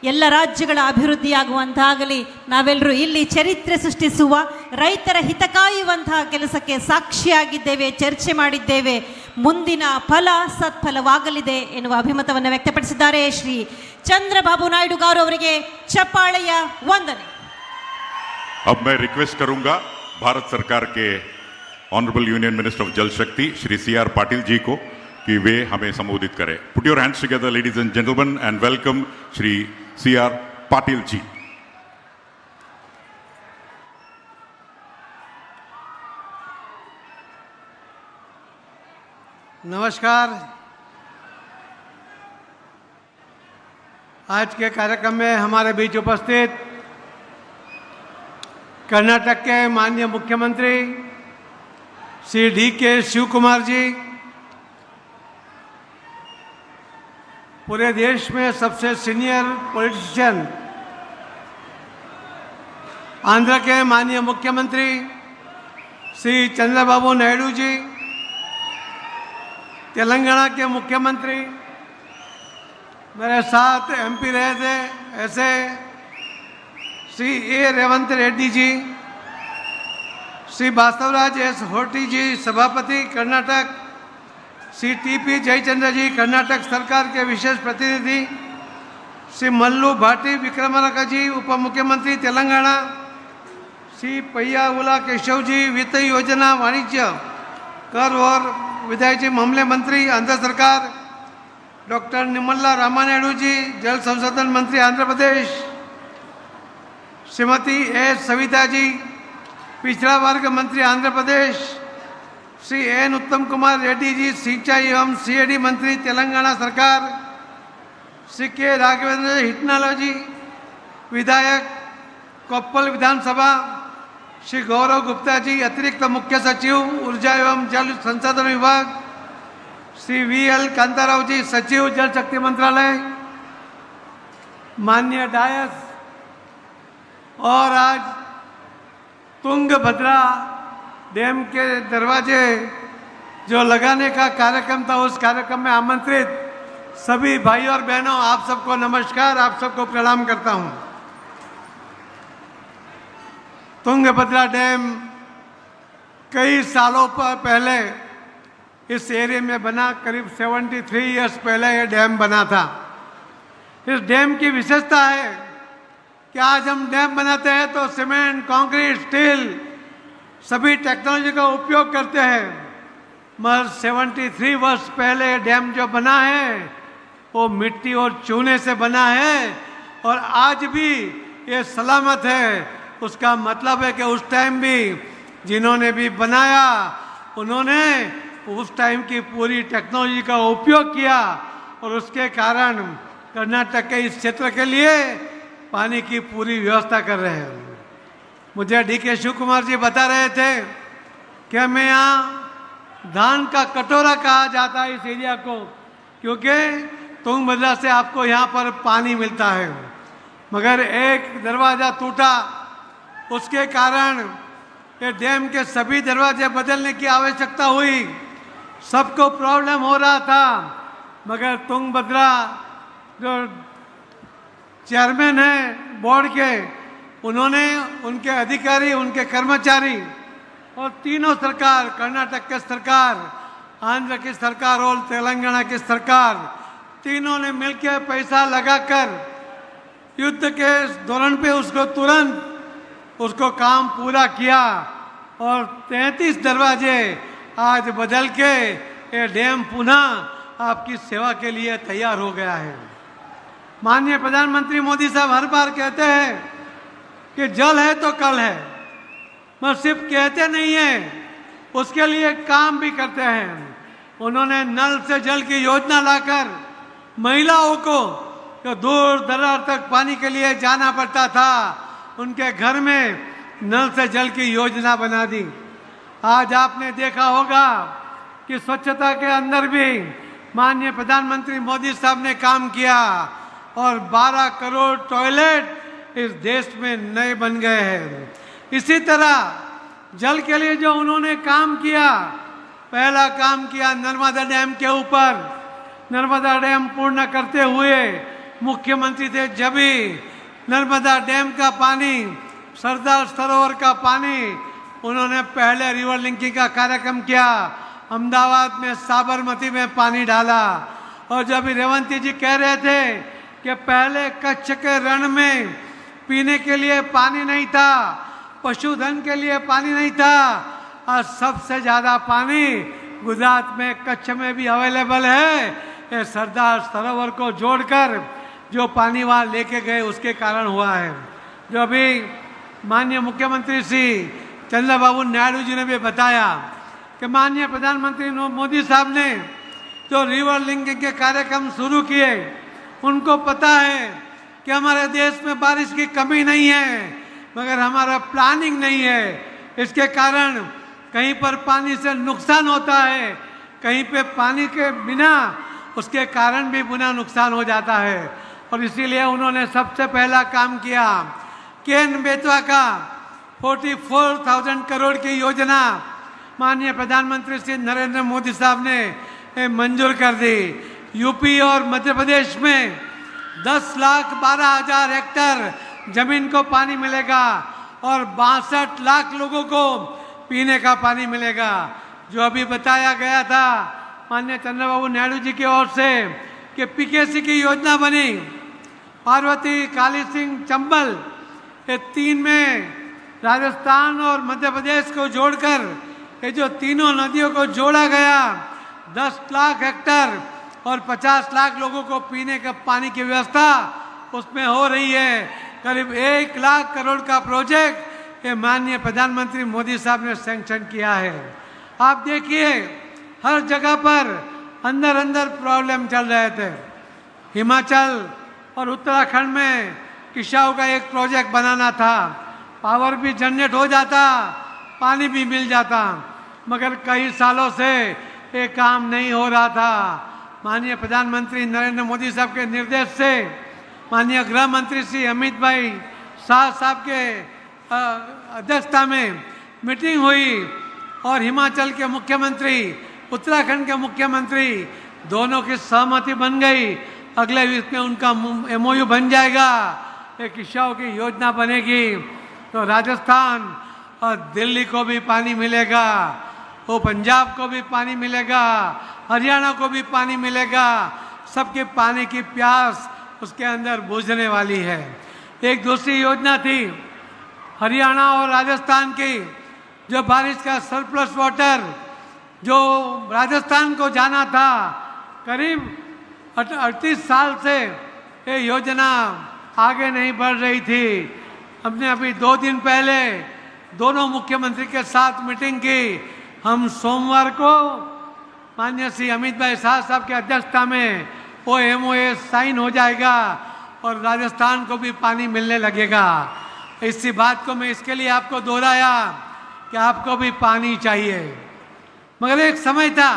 ಎಲ್ಲ ರಾಜ್ಯಗಳ ಅಭಿವೃದ್ಧಿಯಾಗುವಂತಾಗಲಿ. ನಾವೆಲ್ಲರೂ ಇಲ್ಲಿ ಚರಿತ್ರೆ ಸೃಷ್ಟಿಸುವ ರೈತರ ಹಿತ ಕಾಯುವಂತಹ ಕೆಲಸಕ್ಕೆ ಸಾಕ್ಷಿಯಾಗಿದ್ದೇವೆ, ಚರ್ಚೆ ಮಾಡಿದ್ದೇವೆ. ಮುಂದಿನ ಫಲ ಸತ್ಫಲವಾಗಲಿದೆ ಎನ್ನುವ ಅಭಿಮತವನ್ನು ವ್ಯಕ್ತಪಡಿಸಿದ್ದಾರೆ. ಶ್ರೀ ಚಂದ್ರಬಾಬು ನಾಯ್ಡು ಗಾರು ಅವರಿಗೆ ಚಪ್ಪಾಳೆಯ ವಂದನೆ. अब मैं रिक्वेस्ट करूंगा भारत सरकार के ऑनरेबल यूनियन मिनिस्टर ऑफ जल शक्ति श्री CR पाटिल जी को कि वे हमें संबोधित करें. Put your hands together ladies and gentleman and welcome Shri CR Patil ji. नमस्कार. आज के कार्यक्रम में हमारे बीच उपस्थित कर्नाटक के माननीय मुख्यमंत्री श्री DK शिव कुमार जी, पूरे देश में सबसे सीनियर पॉलिटिशियन आंध्र के माननीय मुख्यमंत्री श्री चंद्रबाबू नायडू जी, तेलंगाना के मुख्यमंत्री मेरे साथ MP रहे थे ऐसे श्री A रेवंत रेड्डी जी, श्री बास्तवराज S होटी जी सभापति कर्नाटक, श्री TP जयचंद्र जी कर्नाटक सरकार के विशेष प्रतिनिधि, श्री मल्लू भाटी विक्रमार्का जी उप मुख्यमंत्री तेलंगाना, श्री पय्यावुला केशव जी वित्त योजना वाणिज्य कर और विधायी मामले मंत्री आंध्र सरकार, डॉक्टर निमल्ला रामानायडू जी जल संसाधन मंत्री आंध्र प्रदेश, श्रीमती S सविता जी पिछड़ा वर्ग मंत्री आंध्र प्रदेश, श्री N उत्तम कुमार रेड्डी जी सिंचाई एवं CAD मंत्री तेलंगाना सरकार, श्री K राघवेंद्र हिटनाला जी विधायक कोप्पल विधानसभा, श्री गौरव गुप्ता जी अतिरिक्त मुख्य सचिव ऊर्जा एवं जल संसाधन विभाग, श्री VL कांताराव जी सचिव जल शक्ति मंत्रालय, माननीय डायस और आज तुंगभद्रा डैम के दरवाजे जो लगाने का कार्यक्रम था, उस कार्यक्रम में आमंत्रित सभी भाई और बहनों, आप सबको नमस्कार, आप सबको प्रणाम करता हूं. तुंगभद्रा डैम कई सालों पर पहले इस एरिया में बना, करीब 73 इयर्स पहले ये डैम बना था. इस डैम की विशेषता है कि आज हम डैम बनाते हैं तो सीमेंट, कंक्रीट, स्टील सभी टेक्नोलॉजी का उपयोग करते हैं, मगर 73 वर्ष पहले डैम जो बना है वो मिट्टी और चूने से बना है और आज भी ये सलामत है. उसका मतलब है कि उस टाइम भी जिन्होंने भी बनाया उन्होंने उस टाइम की पूरी टेक्नोलॉजी का उपयोग किया और उसके कारण कर्नाटक के इस क्षेत्र के लिए पानी की पूरी व्यवस्था कर रहे हैं. मुझे DK शिव कुमार जी बता रहे थे कि हमें यहाँ धान का कटोरा कहा जाता है इस एरिया को, क्योंकि तुंगभद्रा से आपको यहाँ पर पानी मिलता है. मगर एक दरवाज़ा टूटा, उसके कारण ये डैम के सभी दरवाजे बदलने की आवश्यकता हुई. सबको प्रॉब्लम हो रहा था, मगर तुंगभद्रा जो चेयरमैन है बोर्ड के, उन्होंने, उनके अधिकारी, उनके कर्मचारी और तीनों सरकार, कर्नाटक की सरकार, आंध्र की सरकार और तेलंगाना की सरकार, तीनों ने मिलकर पैसा लगाकर युद्ध के दौरान पे उसको तुरंत उसको काम पूरा किया और 33 दरवाजे आज बदल के ये डैम पुनः आपकी सेवा के लिए तैयार हो गया है. माननीय प्रधानमंत्री मोदी साहब हर बार कहते हैं कि जल है तो कल है, मगर सिर्फ कहते नहीं है, उसके लिए काम भी करते हैं. उन्होंने नल से जल की योजना लाकर महिलाओं को जो दूर दरार तक पानी के लिए जाना पड़ता था, उनके घर में नल से जल की योजना बना दी. आज आपने देखा होगा कि स्वच्छता के अंदर भी माननीय प्रधानमंत्री मोदी साहब ने काम किया और 12 करोड़ टॉयलेट इस देश में नए बन गए हैं. इसी तरह जल के लिए जो उन्होंने काम किया, पहला काम किया नर्मदा डैम के ऊपर. नर्मदा डैम पूर्ण करते हुए मुख्यमंत्री थे जब ही नर्मदा डैम का पानी, सरदार सरोवर का पानी, उन्होंने पहले रिवर लिंकिंग का कार्यक्रम किया। अहमदाबाद में साबरमती में पानी डाला। और जब रेवंत जी कह रहे थे कि पहले कच्छ के रण में पीने के लिए पानी नहीं था, पशुधन के लिए पानी नहीं था, और सबसे ज़्यादा पानी गुजरात में कच्छ में भी अवेलेबल है। ये सरदार सरोवर को जोड़कर जो पानी वहाँ लेके गए उसके कारण हुआ है। जो अभी माननीय मुख्यमंत्री श्री चंद्रबाबू नायडू जी ने भी बताया कि माननीय प्रधानमंत्री मोदी साहब ने जो रिवर लिंकिंग के कार्यक्रम शुरू किए, उनको पता है कि हमारे देश में बारिश की कमी नहीं है, मगर हमारा प्लानिंग नहीं है। इसके कारण कहीं पर पानी से नुकसान होता है, कहीं पे पानी के बिना उसके कारण भी बुरा नुकसान हो जाता है। और इसीलिए उन्होंने सबसे पहला काम किया, केन बेतवा का 44,000 करोड़ की योजना माननीय प्रधानमंत्री श्री नरेंद्र मोदी साहब ने मंजूर कर दी। यूपी और मध्य प्रदेश में 10,12,000 हेक्टेयर जमीन को पानी मिलेगा और 62 लाख लोगों को पीने का पानी मिलेगा। जो अभी बताया गया था माननीय चंद्रबाबू नायडू जी की ओर से कि पीकेसी की योजना बनी, पार्वती, काली सिंह, चंबल, ये 3 में राजस्थान और मध्य प्रदेश को जोड़कर ये जो तीनों नदियों को जोड़ा गया, 10 लाख हेक्टेयर और 50 लाख लोगों को पीने का पानी की व्यवस्था उसमें हो रही है। करीब 1 लाख करोड़ का प्रोजेक्ट ये माननीय प्रधानमंत्री मोदी साहब ने सैंक्शन किया है। आप देखिए हर जगह पर अंदर अंदर प्रॉब्लम चल रहे थे। हिमाचल और उत्तराखंड में किसाऊ का एक प्रोजेक्ट बनाना था, पावर भी जनरेट हो जाता, पानी भी मिल जाता, मगर कई सालों से ये काम नहीं हो रहा था। माननीय प्रधानमंत्री नरेंद्र मोदी साहब के निर्देश से माननीय गृह मंत्री श्री अमित भाई शाह साहब के अध्यक्षता में मीटिंग हुई और हिमाचल के मुख्यमंत्री, उत्तराखंड के मुख्यमंत्री दोनों की सहमति बन गई। अगले वीक में उनका MOU बन जाएगा, एक किसाऊ की योजना बनेगी, तो राजस्थान और दिल्ली को भी पानी मिलेगा, वो पंजाब को भी पानी मिलेगा, हरियाणा को भी पानी मिलेगा। सबके पानी की प्यास उसके अंदर बुझने वाली है। एक दूसरी योजना थी हरियाणा और राजस्थान की, जो बारिश का सरप्लस वाटर जो राजस्थान को जाना था, करीब 38 साल से ये योजना आगे नहीं बढ़ रही थी। हमने अभी 2 दिन पहले दोनों मुख्यमंत्री के साथ मीटिंग की। हम सोमवार को माननीय श्री अमित भाई शाह साहब की अध्यक्षता में वो MOU साइन हो जाएगा और राजस्थान को भी पानी मिलने लगेगा। इसी बात को मैं इसके लिए आपको दोहराया कि आपको भी पानी चाहिए। मगर एक समय था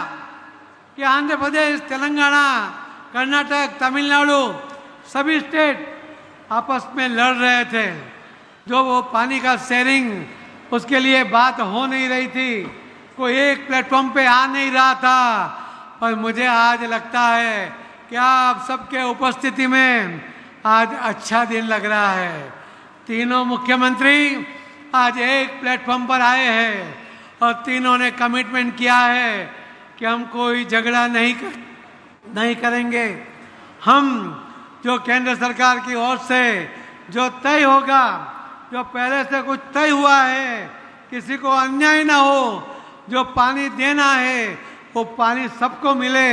कि आंध्र प्रदेश, तेलंगाना, कर्नाटक, तमिलनाडु सभी स्टेट आपस में लड़ रहे थे। जो वो पानी का शेयरिंग उसके लिए बात हो नहीं रही थी, कोई एक प्लेटफॉर्म पे आ नहीं रहा था। पर मुझे आज लगता है कि आप सबके उपस्थिति में आज अच्छा दिन लग रहा है। तीनों मुख्यमंत्री आज एक प्लेटफॉर्म पर आए हैं और तीनों ने कमिटमेंट किया है कि हम कोई झगड़ा नहीं करेंगे। हम जो केंद्र सरकार की ओर से जो तय होगा, जो पहले से कुछ तय हुआ है, किसी को अन्याय ना हो, जो पानी देना है वो पानी सबको मिले,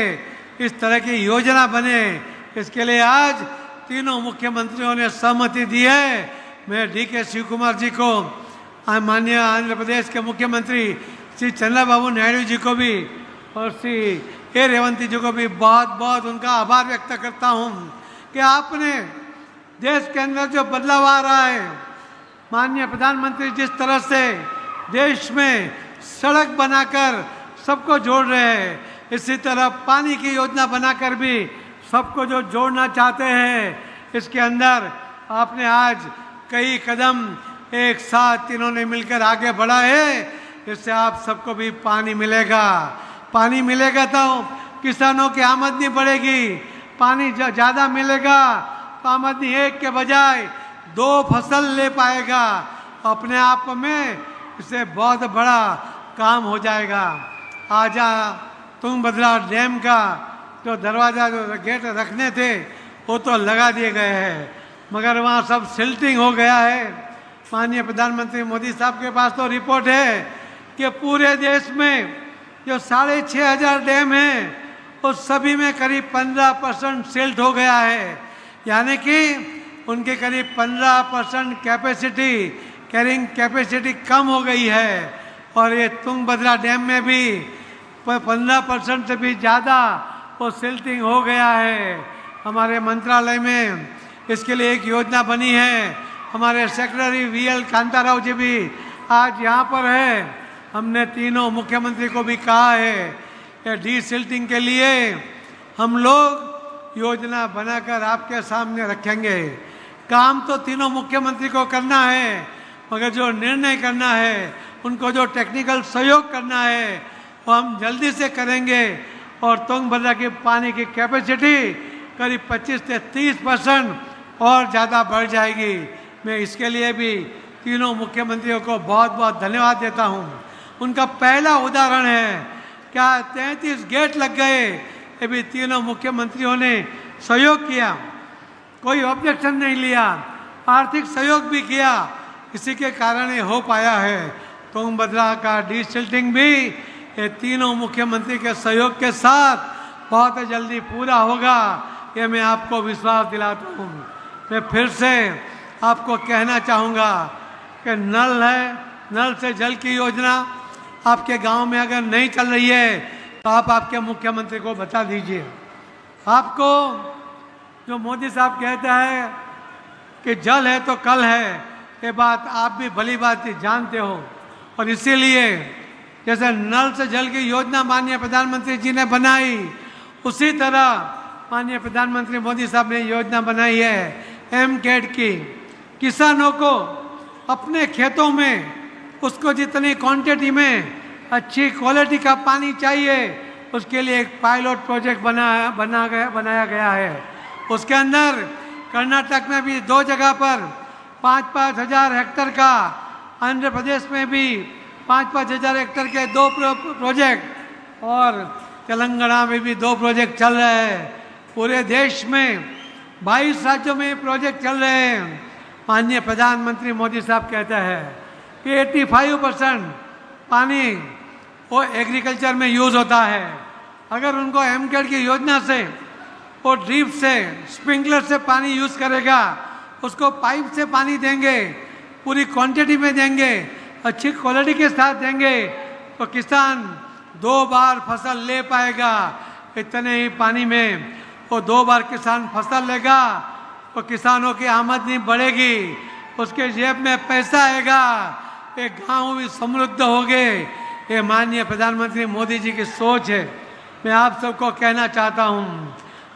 इस तरह की योजना बने, इसके लिए आज तीनों मुख्यमंत्रियों ने सहमति दी है। मैं DK शिव कुमार जी को, माननीय आंध्र प्रदेश के मुख्यमंत्री श्री चंद्रबाबू नायडू जी को भी और श्री रेवंत जी को भी बहुत बहुत उनका आभार व्यक्त करता हूँ कि आपने देश के अंदर जो बदलाव आ रहा है, माननीय प्रधानमंत्री जिस तरह से देश में सड़क बनाकर सबको जोड़ रहे हैं, इसी तरह पानी की योजना बनाकर भी सबको जो जोड़ना चाहते हैं, इसके अंदर आपने आज कई कदम एक साथ तीनों ने मिलकर आगे बढ़ा है। इससे आप सबको भी पानी मिलेगा। पानी मिलेगा तो किसानों की आमदनी बढ़ेगी, पानी ज़्यादा मिलेगा तो आमदनी एक के बजाय 2 फसल ले पाएगा। अपने आप में इसे बहुत बड़ा काम हो जाएगा। आज तुंगभद्रा डैम का जो दरवाज़ा जो गेट रखने थे वो तो लगा दिए गए हैं, मगर वहाँ सब सिल्टिंग हो गया है। माननीय प्रधानमंत्री मोदी साहब के पास तो रिपोर्ट है कि पूरे देश में जो 6,500 डैम हैं उस सभी में करीब 15% सिल्ट हो गया है, यानी कि उनके करीब 15% कैपेसिटी कैरिंग कैपेसिटी कम हो गई है। और ये तुंगभद्रा डैम में भी 15% से भी ज़्यादा वो सिल्टिंग हो गया है। हमारे मंत्रालय में इसके लिए एक योजना बनी है। हमारे सेक्रेटरी VL कांताराव जी भी आज यहाँ पर है। हमने तीनों मुख्यमंत्री को भी कहा है कि डीसिल्टिंग के लिए हम लोग योजना बनाकर आपके सामने रखेंगे। काम तो तीनों मुख्यमंत्री को करना है, मगर जो निर्णय करना है, उनको जो टेक्निकल सहयोग करना है वो हम जल्दी से करेंगे। और तुंगभद्रा की पानी की कैपेसिटी करीब 25 से 30% और ज़्यादा बढ़ जाएगी। मैं इसके लिए भी तीनों मुख्यमंत्रियों को बहुत बहुत धन्यवाद देता हूँ। उनका पहला उदाहरण है, क्या 33 गेट लग गए, ये भी तीनों मुख्यमंत्रियों ने सहयोग किया, कोई ऑब्जेक्शन नहीं लिया, आर्थिक सहयोग भी किया। इसी के कारण ये हो पाया है। तुंगभद्रा का डीसिल्टिंग भी ये तीनों मुख्यमंत्री के सहयोग के साथ बहुत जल्दी पूरा होगा, ये मैं आपको विश्वास दिलाता हूँ। मैं फिर से आपको कहना चाहूँगा कि नल है, नल से जल की योजना आपके गांव में अगर नहीं चल रही है तो आप आपके मुख्यमंत्री को बता दीजिए। आपको जो मोदी साहब कहता है कि जल है तो कल है, ये बात आप भी भली बात जानते हो। और इसीलिए जैसे नल से जल की योजना माननीय प्रधानमंत्री जी ने बनाई, उसी तरह माननीय प्रधानमंत्री मोदी साहब ने योजना बनाई है M-CARE की। किसानों को अपने खेतों में उसको जितनी क्वांटिटी में अच्छी क्वालिटी का पानी चाहिए, उसके लिए एक पायलट प्रोजेक्ट बनाया गया है। उसके अंदर कर्नाटक में भी 2 जगह पर 5-5 हज़ार हेक्टेयर का, आंध्र प्रदेश में भी 5-5 हज़ार हेक्टेयर के 2 प्रोजेक्ट, और तेलंगाना में भी 2 प्रोजेक्ट चल रहे हैं। पूरे देश में 22 राज्यों में प्रोजेक्ट चल रहे हैं। माननीय प्रधानमंत्री मोदी साहब कहता है कि 85% पानी वो एग्रीकल्चर में यूज़ होता है। अगर उनको M-CARE की योजना से वो ड्रिप से, स्प्रिंकलर से पानी यूज़ करेगा, उसको पाइप से पानी देंगे, पूरी क्वांटिटी में देंगे, अच्छी क्वालिटी के साथ देंगे, तो किसान 2 बार फसल ले पाएगा। इतने ही पानी में वो 2 बार किसान फसल लेगा तो किसानों की आमदनी बढ़ेगी, उसके जेब में पैसा आएगा, एक गांव भी समृद्ध होंगे। ये माननीय प्रधानमंत्री मोदी जी की सोच है। मैं आप सबको कहना चाहता हूँ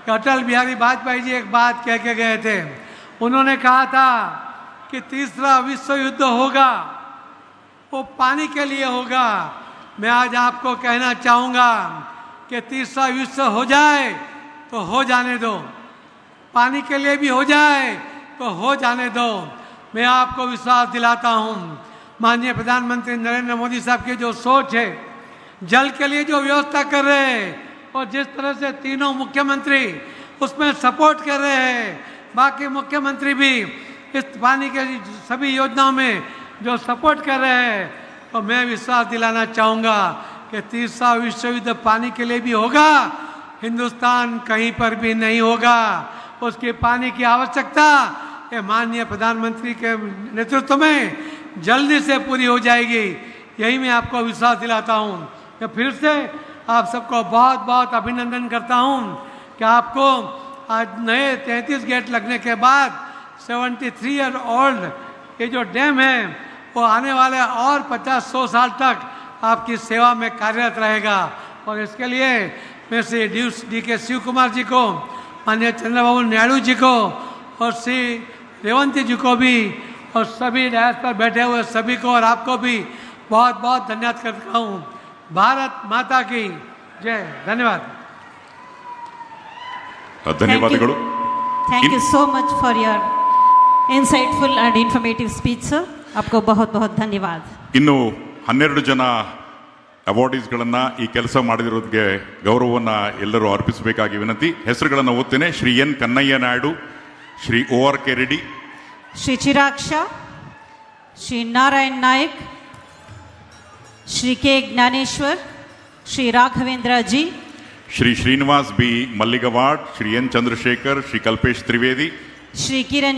कि अटल बिहारी वाजपेयी जी एक बात कह के गए थे। उन्होंने कहा था कि तीसरा विश्व युद्ध होगा, वो पानी के लिए होगा। मैं आज आपको कहना चाहूँगा कि तीसरा विश्व हो जाए तो हो जाने दो, पानी के लिए भी हो जाए तो हो जाने दो। मैं आपको विश्वास दिलाता हूँ, माननीय प्रधानमंत्री नरेंद्र मोदी साहब की जो सोच है, जल के लिए जो व्यवस्था कर रहे हैं, और जिस तरह से तीनों मुख्यमंत्री उसमें सपोर्ट कर रहे हैं, बाकी मुख्यमंत्री भी इस पानी के सभी योजनाओं में जो सपोर्ट कर रहे हैं, तो मैं विश्वास दिलाना चाहूँगा कि तीसरा विश्व युद्ध पानी के लिए भी होगा। हिंदुस्तान कहीं पर भी नहीं होगा। उसकी पानी की आवश्यकता ये माननीय प्रधानमंत्री के नेतृत्व में जल्दी से पूरी हो जाएगी। यही मैं आपको विश्वास दिलाता हूँ। तो फिर से आप सबको बहुत बहुत अभिनंदन करता हूँ कि आपको आज नए 33 गेट लगने के बाद 73 ईयर ओल्ड ये जो डैम है वो आने वाले और 50-100 साल तक आपकी सेवा में कार्यरत रहेगा। और इसके लिए मैं श्री D.K. शिव कुमार जी को, माननीय चंद्रबाबू नायडू जी को और श्री रेवंत जी को भी, और सभी डायस पर बैठे हुए सभी को और आपको भी बहुत बहुत धन्यवाद करता हूँ। भारत माता की जय। धन्यवाद। ಧನ್ಯವಾದಗಳು। Thank you so much for your insightful and informative speech sir. आपको बहुत बहुत धन्यवाद. ಇನ್ನು 12 ಜನ ಅವಾರ್ಡೀಸ್ಗಳನ್ನು ಈ ಕೆಲಸ ಮಾಡಿರೋದಕ್ಕೆ ಗೌರವವನ್ನು ಎಲ್ಲರೂ ಅರ್ಪಿಸಬೇಕಾಗಿ ವಿನಂತಿ. ಹೆಸರುಗಳನ್ನು ಓದ್ತೇನೆ. Shri N Kannaiah Naidu, Shri OR K Reddy, Shri Chirag Shah, Shri Narayan Nayak, Shri K Gyaneshwar, Shri Raghavendra ji, Shri Srinivas B Malligwad, Shri N Chandrashekhar, Shri Kalpesh Trivedi, Shri Kiran